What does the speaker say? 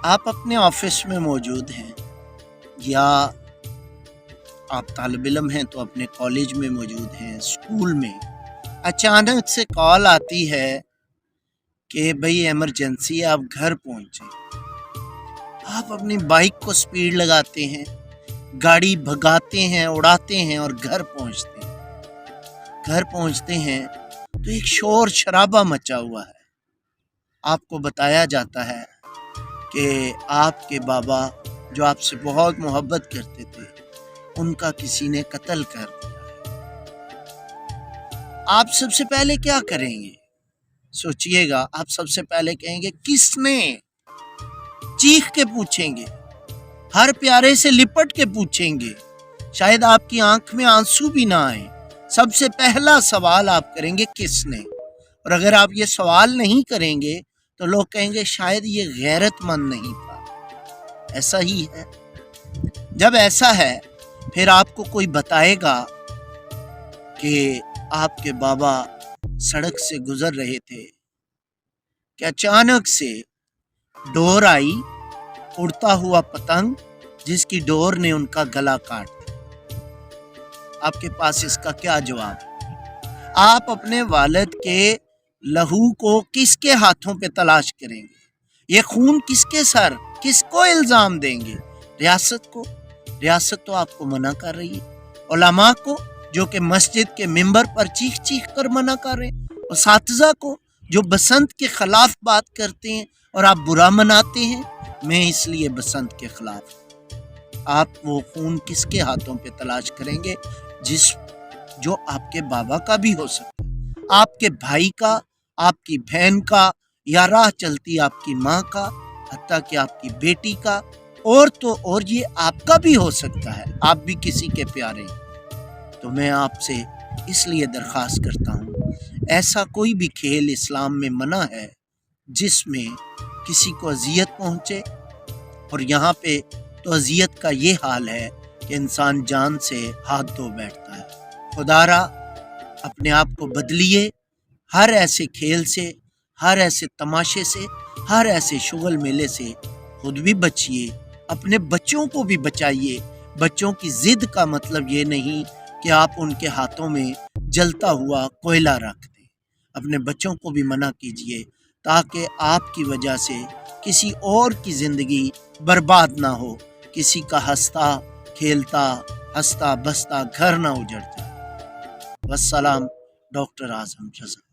آپ اپنے آفس میں موجود ہیں یا آپ طالب علم ہیں تو اپنے کالج میں موجود ہیں، اسکول میں اچانک سے کال آتی ہے کہ بھئی ایمرجنسی آپ گھر پہنچیں۔ آپ اپنی بائک کو سپیڈ لگاتے ہیں، گاڑی بھگاتے ہیں، اڑاتے ہیں اور گھر پہنچتے ہیں۔ گھر پہنچتے ہیں تو ایک شور شرابہ مچا ہوا ہے۔ آپ کو بتایا جاتا ہے کہ آپ کے بابا جو آپ سے بہت محبت کرتے تھے ان کا کسی نے قتل کر دیا۔ آپ سب سے پہلے کیا کریں گے؟ سوچئے گا، آپ سب سے پہلے کہیں گے کس نے؟ چیخ کے پوچھیں گے، ہر پیارے سے لپٹ کے پوچھیں گے، شاید آپ کی آنکھ میں آنسو بھی نہ آئیں۔ سب سے پہلا سوال آپ کریں گے کس نے؟ اور اگر آپ یہ سوال نہیں کریں گے تو لوگ کہیں گے شاید یہ غیرت مند نہیں تھا۔ ایسا ہی ہے۔ جب ایسا ہے پھر آپ کو کوئی بتائے گا کہ آپ کے بابا سڑک سے گزر رہے تھے کہ اچانک سے ڈور آئی، اڑتا ہوا پتنگ جس کی ڈور نے ان کا گلا کاٹ دیا۔ آپ کے پاس اس کا کیا جواب ہے؟ آپ اپنے والد کے لہو کو کس کے ہاتھوں پہ تلاش کریں گے؟ یہ خون کس کے سر، کس کو الزام دیں گے؟ ریاست کو؟ ریاست تو آپ کو منع کر رہی ہے۔ علماء کو جو کہ مسجد کے منبر پر چیخ چیخ کر منع کر رہے ہیں، اساتذہ کو جو بسنت کے خلاف بات کرتے ہیں اور آپ برا مناتے ہیں۔ میں اس لیے بسنت کے خلاف ہوں۔ آپ وہ خون کس کے ہاتھوں پہ تلاش کریں گے جو آپ کے بابا کا بھی ہو سکتا ہے، آپ کے بھائی کا، آپ کی بہن کا، یا راہ چلتی آپ کی ماں کا، حتیٰ کہ آپ کی بیٹی کا، اور تو اور یہ آپ کا بھی ہو سکتا ہے، آپ بھی کسی کے پیارے ہیں۔ تو میں آپ سے اس لیے درخواست کرتا ہوں، ایسا کوئی بھی کھیل اسلام میں منع ہے جس میں کسی کو اذیت پہنچے، اور یہاں پہ تو اذیت کا یہ حال ہے کہ انسان جان سے ہاتھ دھو بیٹھتا ہے۔ خدا را اپنے آپ کو بدلیے، ہر ایسے کھیل سے، ہر ایسے تماشے سے، ہر ایسے شغل میلے سے خود بھی بچیے، اپنے بچوں کو بھی بچائیے۔ بچوں کی ضد کا مطلب یہ نہیں کہ آپ ان کے ہاتھوں میں جلتا ہوا کوئلہ رکھ دیں۔ اپنے بچوں کو بھی منع کیجیے تاکہ آپ کی وجہ سے کسی اور کی زندگی برباد نہ ہو، کسی کا ہنستا کھیلتا ہنستا بستا گھر نہ اجڑ جائے۔ والسلام، ڈاکٹر اعظم جزاک۔